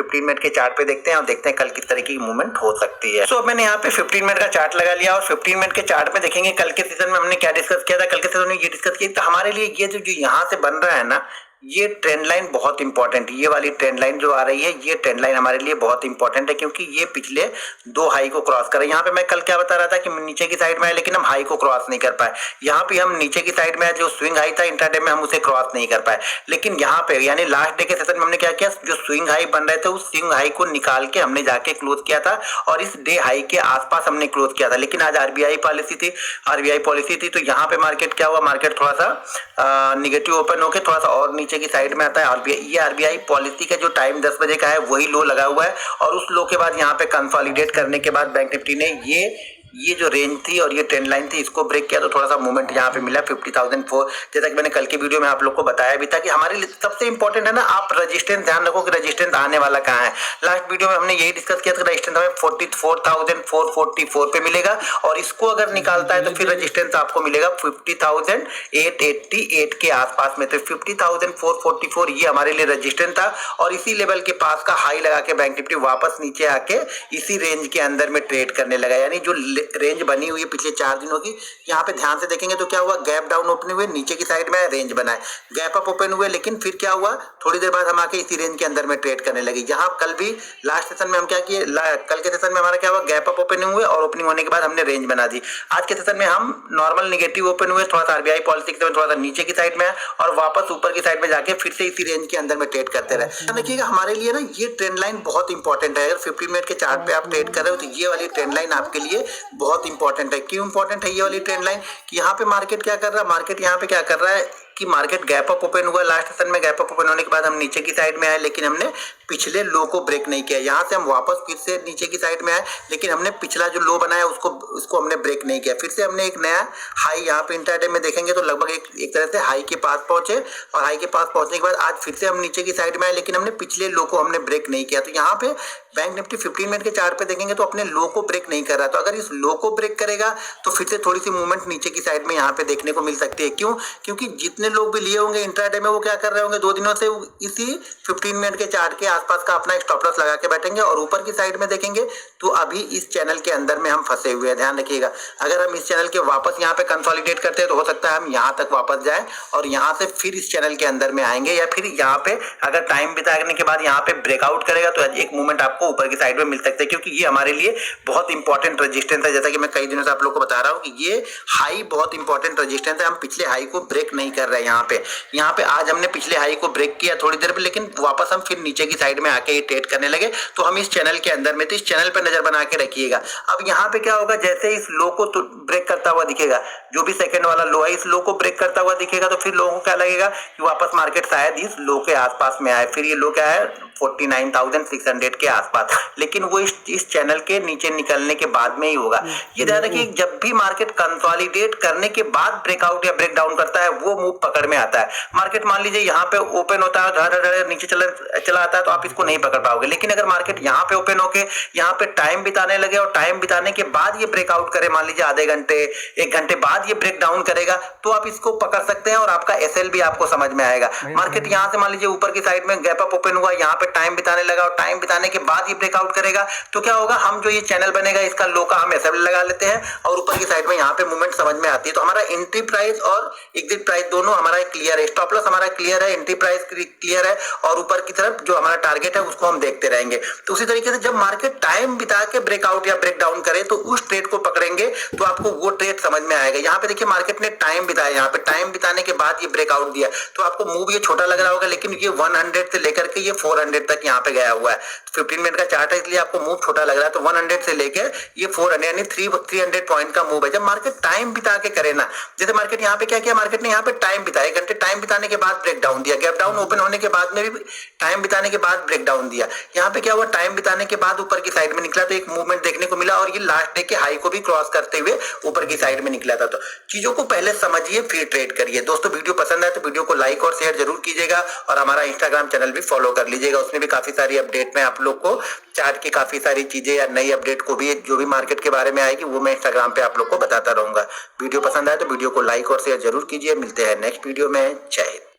15 minute के chart पे देखते हैं और देखते हैं कल किस तरीके की मूवमेंट हो सकती है। अब मैंने यहाँ पे 15 मिनट का चार्ट लगा लिया और 15 मिनट के चार्ट पे देखेंगे कल के सेशन में हमने क्या डिस्कस किया था। कल के सेशन में ये डिस्कस किया तो हमारे लिए ये जो यहाँ से बन रहा है ना, ये ट्रेंड लाइन बहुत इंपॉर्टेंट है। ये वाली ट्रेंड लाइन जो आ रही है, ये ट्रेंड लाइन हमारे लिए बहुत इंपॉर्टेंट है क्योंकि ये पिछले 2 हाई को क्रॉस कर रहा है। यहाँ पे मैं कल क्या बता रहा था कि नीचे की साइड में है लेकिन हम हाई को क्रॉस नहीं कर पाए। यहाँ पे हम नीचे की साइड में है, जो स्विंग हाई था इंट्राडे में, हम उसे क्रॉस नहीं कर पाए। लेकिन यहाँ पे यानी लास्ट डे के सेशन में हमने क्या किया, जो स्विंग हाई बन रहे थे उस स्विंग हाई को निकाल के हमने जाके क्लोज किया था और इस डे हाई के आसपास हमने क्लोज किया था। लेकिन आज आरबीआई पॉलिसी थी तो यहाँ पे मार्केट क्या हुआ, मार्केट थोड़ा सा निगेटिव ओपन होकर थोड़ा सा और नीचे की साइड में आता है। आरबीआई पॉलिसी का जो टाइम 10 बजे का है वही लो लगा हुआ है और उस लो के बाद यहाँ पे कंसोलिडेट करने के बाद बैंक निफ्टी ने ये जो रेंज थी और ये ट्रेंड लाइन थी इसको ब्रेक किया तो थोड़ा सा मूवमेंट यहाँ पे मिला 50,004। जैसा कि मैंने कल की वीडियो में आप लोग को बताया भी था कि हमारे लिए सबसे इंपॉर्टेंट है ना, आप रजिस्टेंस ध्यान रखो कि रजिस्टेंस आने वाला कहाँ है। लास्ट वीडियो में हमने यही डिस्कस किया था, रजिस्टेंस हमें 44,444 पे मिलेगा और इसको अगर निकालता है तो फिर रजिस्टेंस आपको मिलेगा 50,888 के आसपास में। तो 50,444 ये हमारे लिए रजिस्टेंस था और इसी लेवल के पास का हाई लगा के बैंक निफ्टी वापस नीचे आके इसी रेंज के अंदर में ट्रेड करने लगा। यानी जो रेंज बनी हुई है पिछले 4 दिनों की, यहाँ पे ध्यान से देखेंगे तो क्या हुआ, गैप डाउन ओपन हुए, नीचे की साइड में रेंज बना है, गैप अप ओपन हुए, लेकिन फिर क्या हुआ, थोड़ी देर बाद हम आके इसी रेंज के अंदर में ट्रेड करने लगे। यहाँ कल भी लास्ट सेशन में हम क्या किए, कल के सेशन में हमारा क्या हुआ, गैप अप ओपन हुए और ओपनिंग होने के बाद हमने रेंज बना दी। आज के सेशन में हम नॉर्मल निगेटिव ओपन हुए, थोड़ा सा आरबीआई पॉलिसी के थोड़ा सा नीचे की साइड में है और वापस ऊपर की साइड में जाके फिर से इसी रेंज के अंदर में ट्रेड करते रहे। देखिएगा हमारे लिए ना ये ट्रेंड लाइन बहुत इंपॉर्टेंट है। अगर 15 मिनट के चार्ट पे आप ट्रेड कर रहे हो तो ये वाली ट्रेंड लाइन आपके लिए बहुत इंपॉर्टेंट है। क्यों इंपॉर्टेंट है ये वाली ट्रेंड लाइन, कि यहाँ पे मार्केट क्या कर रहा है, मार्केट यहाँ पे क्या कर रहा है कि मार्केट गैप अप ओपन हुआ, लास्ट सेशन में गैप अप ओपन होने के बाद हम नीचे की साइड में आए लेकिन हमने पिछले लो को ब्रेक नहीं किया। यहाँ से हम वापस फिर से नीचे की साइड में आए लेकिन हमने पिछला जो लो बनाया उसको हमने ब्रेक नहीं किया। फिर से हमने एक नया हाई यहाँ पे इंट्राडे में देखेंगे तो लगभग एक तरह से हाई के पास पहुंचे और हाई के पास पहुंचने के बाद आज फिर से हम नीचे की साइड में आए लेकिन हमने पिछले लो को हमने ब्रेक नहीं किया। तो यहाँ पे बैंक निफ्टी 15 मिनट के चार्ट पे देखेंगे तो अपने लो को ब्रेक नहीं कर रहा। तो अगर इस लो को ब्रेक करेगा तो फिर से थोड़ी सी मूवमेंट नीचे की साइड में यहाँ पे देखने को मिल सकती है। क्यों, क्योंकि जितने लोग भी लिए होंगे इंट्राडे में वो क्या कर रहे होंगे, 2 दिनों से इसी 15 मिनट के चार्ट के आसपास का अपना स्टॉप लॉस लगा के बैठेंगे और ऊपर की साइड में देखेंगे तो अभी इस चैनल के अंदर में हम फंसे हुए हैं। ध्यान रखिएगा, अगर हम इस चैनल के वापस यहाँ पे कंसोलिडेट करते हैं तो हो सकता है हम यहाँ तक वापस जाएं और यहाँ से फिर इस चैनल के अंदर में आएंगे, या फिर यहाँ पे अगर टाइम बिताने के बाद यहाँ पे ब्रेकआउट करेगा तो एक मूवमेंट आपको ऊपर की साइड में मिल सकता है क्योंकि ये हमारे लिए बहुत इंपॉर्टेंट रजिस्टेंस है। जैसा कि मैं कई दिनों से आप लोग को बता रहा हूँ कि ये हाई बहुत इंपॉर्टेंट रजिस्टेंस है। हम पिछले हाई को ब्रेक नहीं कर रहे हैं। यहाँ पे आज हमने पिछले हाई को ब्रेक किया थोड़ी देर पे, लेकिन वापस हम फिर नीचे की साइड में आके ये ट्रेड करने लगे। तो हम इस चैनल के अंदर में, तो इस चैनल पर नजर बना के रखिएगा। अब यहाँ पे क्या होगा, जैसे इस लो को तो ब्रेक करता हुआ दिखेगा, जो भी सेकंड वाला लो है इस लो को ब्रेक करता हुआ दिखेगा तो फिर लोगों को क्या लगेगा कि वापस मार्केट शायद इस लो के आसपास में आए। फिर ये लो क्या है 49,600 के आसपास, लेकिन वो इस चैनल के नीचे निकलने के बाद में ही होगा। ये ध्यान रखिए, जब भी मार्केट कंसोलिडेट करने के बाद ब्रेकआउट या ब्रेक डाउन करता है वो मूव पकड़ में आता है। मार्केट मान लीजिए यहाँ पे ओपन होता है, धड़ नीचे चला आता है तो आप इसको नहीं पकड़ पाओगे। लेकिन अगर मार्केट यहाँ पे ओपन होके यहाँ पे टाइम बिताने लगे और टाइम बिताने के बाद ये ब्रेकआउट करे, मान लीजिए आधे घंटे 1 घंटे बाद ये ब्रेक डाउन करेगा तो आप इसको पकड़ सकते हैं और आपका एसएल भी आपको समझ में आएगा। मार्केट यहाँ से मान लीजिए ऊपर की साइड में गैप अप ओपन हुआ, यहाँ पे टाइम बिताने लगा और टाइम बिताने के बाद ये ब्रेकआउट करेगा तो क्या होगा, हम जो ये चैनल बनेगा इसका लो का हम एसएल लगा लेते हैं और ऊपर की साइड में यहाँ पे मूवमेंट समझ में आती है। तो हमारा एंट्री प्राइस और एग्जिट प्राइस दोनों हमारा क्लियर है, स्टॉप लॉस हमारा क्लियर है, एंट्री प्राइस क्लियर है और ऊपर की तरफ जो हमारा टारगेट है उसको हम देखते रहेंगे। तो उसी तरीके से जब मार्केट टाइम बिता के ब्रेकआउट या ब्रेक डाउन करे तो उस ट्रेड को पकड़ेंगे तो आपको वो ट्रेड समझ में आएगा। यहाँ पे देखिए मार्केट ने टाइम बिताया, यहाँ पे टाइम बिताने के बाद ये ब्रेकआउट दिया तो आपको मूव ये छोटा लग रहा होगा, लेकिन ये 100 से लेकर के ये 400 तक यहाँ पे गया हुआ है। 15 मिनट का चार्ट है इसलिए आपको मूव छोटा लग रहा है। तो 100 से लेकर ये 400 यानी 300 पॉइंट का मूव है। जब मार्केट टाइम बिता के करे ना, जैसे मार्केट यहाँ पे क्या किया, मार्केट ने यहाँ पे टाइम बिताया, 1 घंटे टाइम बिताने के बाद ब्रेक डाउन दिया, गैप डाउन ओपन होने के बाद में भी टाइम बिताने के बाद ब्रेक डाउन दिया। यहाँ पे क्या हुआ, टाइम बिताने के बाद ऊपर की साइड में निकला तो एक मूवमेंट देखने को मिला और ये लास्ट डे के हाई को भी क्रॉस करते हुए ऊपर की साइड में निकला था। तो चीजों को पहले समझिए फिर ट्रेड करिए। दोस्तों वीडियो पसंद आए तो वीडियो को लाइक और शेयर जरूर कीजिएगा और हमारा इंस्टाग्राम चैनल भी फॉलो कर लीजिएगा, उसमें भी काफी सारी अपडेट में आप लोग को चार्ट की काफी सारी चीजें या नई अपडेट को भी जो भी मार्केट के बारे में आएगी वो मैं इंस्टाग्राम पे आप लोग को बताता रहूंगा। वीडियो पसंद आए तो वीडियो को लाइक और शेयर जरूर कीजिए। मिलते हैं नेक्स्ट वीडियो में। जय हिंद।